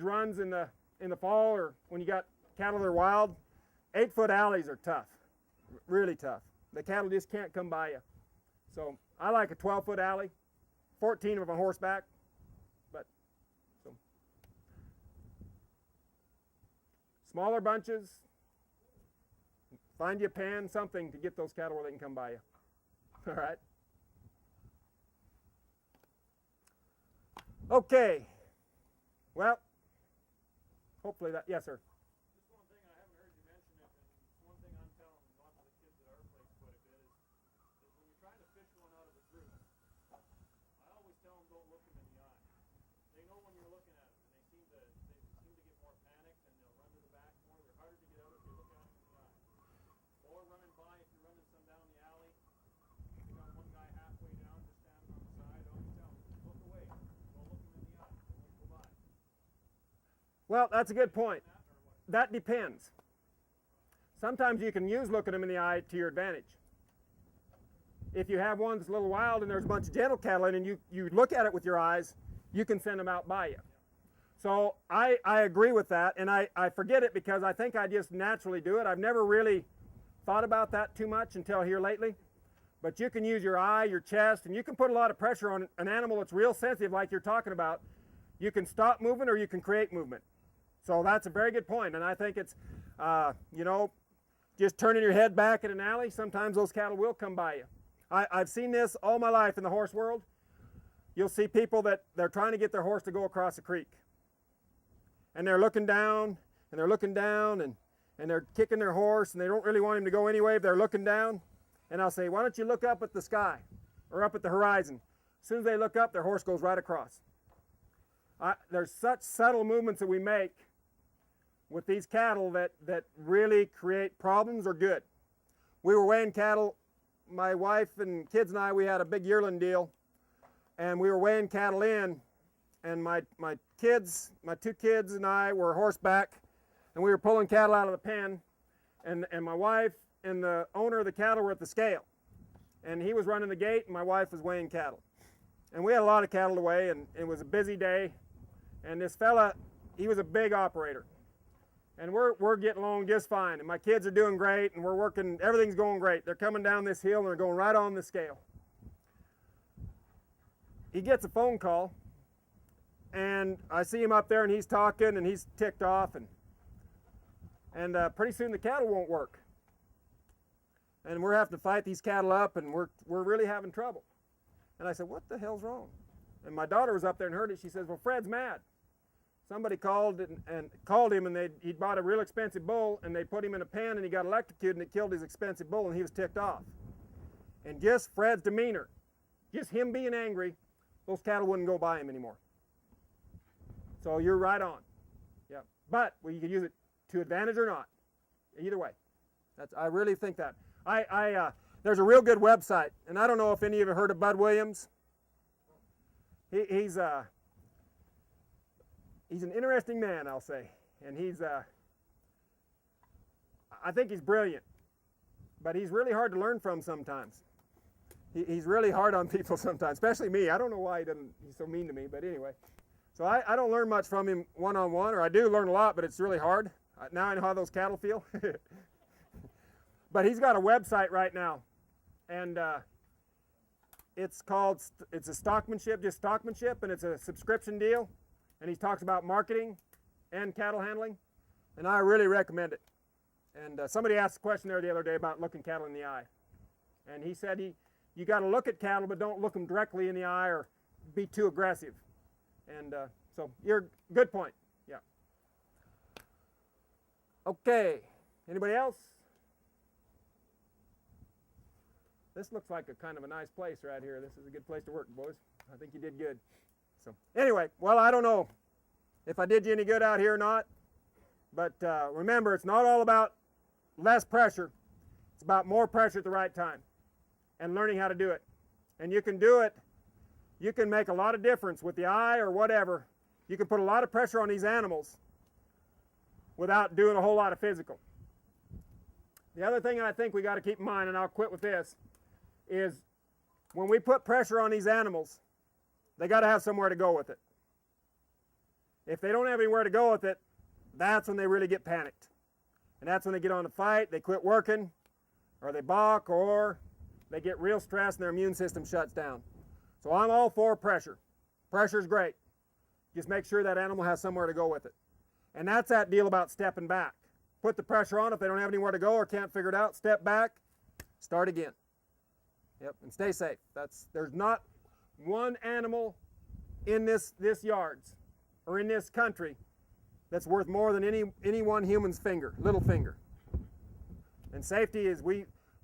runs in the fall, or when you got cattle that are wild, 8-foot alleys are tough, really tough. The cattle just can't come by you. So I like a 12-foot alley, 14 of them on horseback. But so smaller bunches, find you a pen, something to get those cattle where they can come by you. All right. Okay. Well, hopefully that, yes, sir. Just one thing, I haven't heard you mention it, and one thing I'm telling lots of the kids at our place quite a bit is when you're trying to fish one out of a group, I always tell them don't look them in the eye. They know when you're looking at them, and they seem to get more panicked, and they'll run to the back more. They're harder to get out if you look at them in the eye. Or running by, if you're running some down the alley, you got one guy halfway down, just standing on the side, always tell them, look away, don't look them in the eye, they won't go by. Well, that's a good point. That depends. Sometimes you can use looking them in the eye to your advantage. If you have one that's a little wild and there's a bunch of gentle cattle in and you look at it with your eyes, you can send them out by you. So I agree with that, and I forget it because I think I just naturally do it. I've never really thought about that too much until here lately. But you can use your eye, your chest, and you can put a lot of pressure on an animal that's real sensitive like you're talking about. You can stop movement or you can create movement. So that's a very good point, and I think it's, just turning your head back at an alley, sometimes those cattle will come by you. I've seen this all my life in the horse world. You'll see people that they're trying to get their horse to go across a creek. And they're looking down, and they're looking down, and they're kicking their horse, and they don't really want him to go anyway, but they're looking down. And I'll say, why don't you look up at the sky, or up at the horizon? As soon as they look up, their horse goes right across. There's such subtle movements that we make with these cattle that really create problems or good. We were weighing cattle, my wife and kids and I, we had a big yearling deal, and we were weighing cattle in, and my two kids and I were horseback, and we were pulling cattle out of the pen, and my wife and the owner of the cattle were at the scale, and he was running the gate and my wife was weighing cattle. And we had a lot of cattle to weigh, and it was a busy day, and this fella, he was a big operator. And we're getting along just fine, and my kids are doing great, and we're working, everything's going great. They're coming down this hill and they're going right on the scale. He gets a phone call, and I see him up there, and he's talking, and he's ticked off, and pretty soon the cattle won't work. And we're having to fight these cattle up, and we're really having trouble. And I said, what the hell's wrong? And my daughter was up there and heard it. She says, well, Fred's mad. Somebody called him, and he'd bought a real expensive bull, and they put him in a pen, and he got electrocuted, and it killed his expensive bull, and he was ticked off. And just Fred's demeanor, just him being angry, those cattle wouldn't go by him anymore. So you're right on. Yeah, but you can use it to advantage or not. Either way, I really think that. There's a real good website, and I don't know if any of you have heard of Bud Williams. He's an interesting man, I'll say, and I think he's brilliant, but he's really hard to learn from sometimes. He's really hard on people sometimes, especially me. I don't know why he's so mean to me, but anyway. So I don't learn much from him one-on-one, or I do learn a lot, but it's really hard. Now I know how those cattle feel. But he's got a website right now, and it's a Stockmanship, just Stockmanship, and it's a subscription deal. And he talks about marketing and cattle handling, and I really recommend it. And somebody asked a question there the other day about looking cattle in the eye, and he said you got to look at cattle, but don't look them directly in the eye or be too aggressive. And so you're good point. Yeah. Okay. Anybody else? This looks like a kind of a nice place right here. This is a good place to work, boys. I think you did good. So anyway, well, I don't know if I did you any good out here or not, but remember, it's not all about less pressure. It's about more pressure at the right time and learning how to do it. And you can do it. You can make a lot of difference with the eye or whatever. You can put a lot of pressure on these animals without doing a whole lot of physical. The other thing I think we got to keep in mind, and I'll quit with this, is when we put pressure on these animals, they got to have somewhere to go with it. If they don't have anywhere to go with it, that's when they really get panicked. And that's when they get on the fight, they quit working, or they balk, or they get real stressed and their immune system shuts down. So I'm all for pressure. Pressure's great. Just make sure that animal has somewhere to go with it. And that's that deal about stepping back. Put the pressure on if they don't have anywhere to go or can't figure it out. Step back, start again. Yep, and stay safe. There's not one animal in this yards or in this country that's worth more than any one human's little finger. And safety is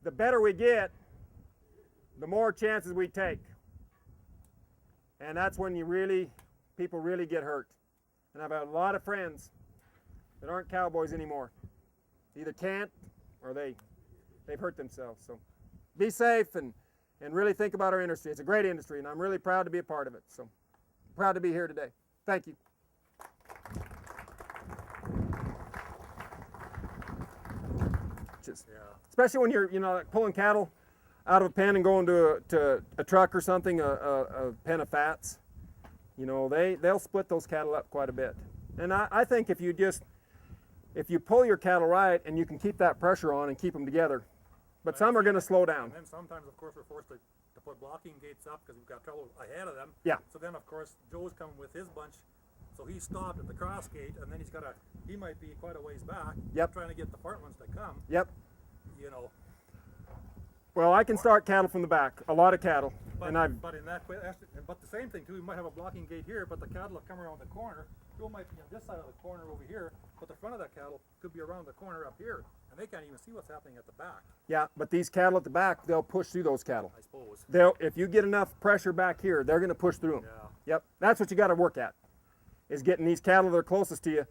the better we get, the more chances we take. And that's when people really get hurt. And I've had a lot of friends that aren't cowboys anymore. Either can't or they've hurt themselves. So be safe and really think about our industry. It's a great industry, and I'm really proud to be a part of it. So proud to be here today. Thank you. Especially when you're like pulling cattle out of a pen and going to a truck or something, a pen of fats. They'll split those cattle up quite a bit. And I think if you pull your cattle right and you can keep that pressure on and keep them together, but some are going to slow down. And then sometimes, of course, we're forced to put blocking gates up because we've got trouble ahead of them. Yeah. So then, of course, Joe's coming with his bunch. So he stopped at the cross gate, and then he might be quite a ways back. Yep. Trying to get the front ones to come. Yep. Well, I can start cattle from the back, a lot of cattle. But the same thing too, we might have a blocking gate here, but the cattle will come around the corner. Joe might be on this side of the corner over here, but the front of that cattle could be around the corner up here, and they can't even see what's happening at the back. Yeah, but these cattle at the back, they'll push through those cattle. I suppose. If you get enough pressure back here, they're going to push through them. Yeah. Yep, that's what you got to work at, is getting these cattle that are closest to you.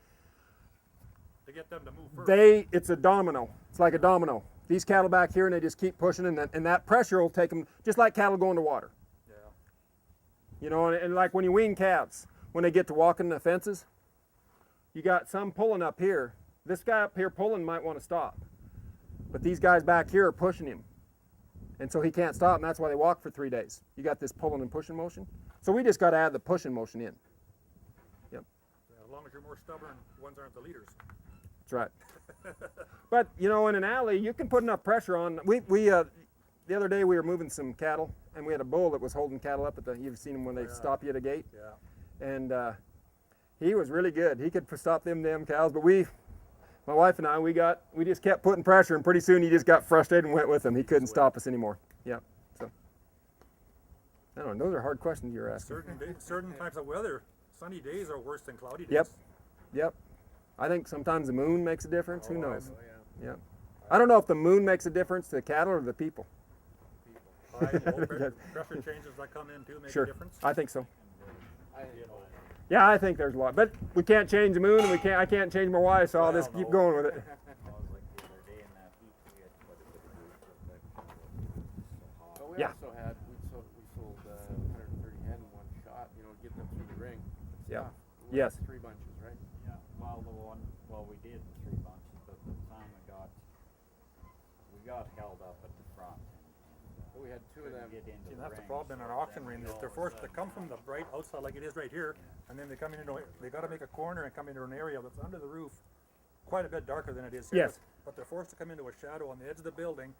To get them to move first. It's a domino. It's like a domino. These cattle back here, and they just keep pushing, and that pressure will take them, just like cattle going to water. Yeah. And like when you wean calves, when they get to walking the fences, you got some pulling up here. This guy up here pulling might want to stop, but these guys back here are pushing him, and so he can't stop, and that's why they walk for 3 days. You got this pulling and pushing motion, so we just got to add the pushing motion in. Yep. Yeah, as long as you're more stubborn, ones aren't the leaders. That's right. But in an alley, you can put enough pressure on. The other day we were moving some cattle, and we had a bull that was holding cattle up you've seen them when they stop you at a gate. Yeah. And he was really good. He could stop them damn cows, but my wife and I, we just kept putting pressure, and pretty soon he just got frustrated and went with them. He couldn't stop us anymore. Yeah. So I don't know. Those are hard questions you're asking. Certain types of weather, sunny days are worse than cloudy days. Yep. I think sometimes the moon makes a difference. Who knows? Yeah. I don't know if the moon makes a difference to the cattle or the people. Pressure changes that come in too make a difference. I think so. Yeah, I think there's a lot, but we can't change the moon, and I can't change my wife, so I'll just keep going with it. We also had we sold 130 hen in one shot, get them through the ring. Yeah. We Yes. had 3 bunches, right? Yeah, we did 3 bunches, but the time we got held up at the front. But we had 2 of them. Get into See, the that's the ring, problem in so an auction then ring, we is they're all forced of to a come from the right outside like it is right here, and then they come they got to make a corner and come into an area that's under the roof, quite a bit darker than it is here. Yes. But they're forced to come into a shadow on the edge of the building,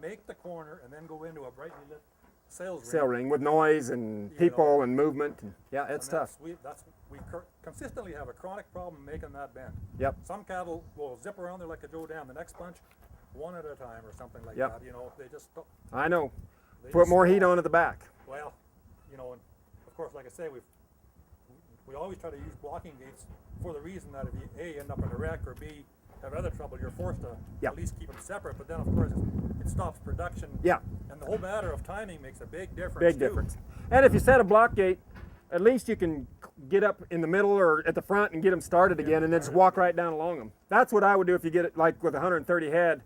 make the corner, and then go into a brightly lit sales ring. Sale ring with noise and people and movement. And, yeah, it's tough. We consistently have a chronic problem making that bend. Yep. Some cattle will zip around there like a Joe Dam. The next bunch, one at a time or something like Yep. that. They just I know. they Put just more heat stall. on at the back. Well, and of course, like I say, we always try to use blocking gates for the reason that if you A, end up in a wreck, or B, have other trouble, you're forced to Yep. at least keep them separate. But then, of course, it stops production. Yeah. And the whole matter of timing makes a big difference. Big too. difference. And if you set a block gate, at least you can get up in the middle or at the front and get them started again, and then just walk right down along them. That's what I would do if you get it like with 130 head.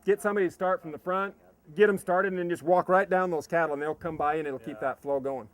Get somebody to start from the front, get them started, and then just walk right down those cattle, and they'll come by, and it'll keep that flow going.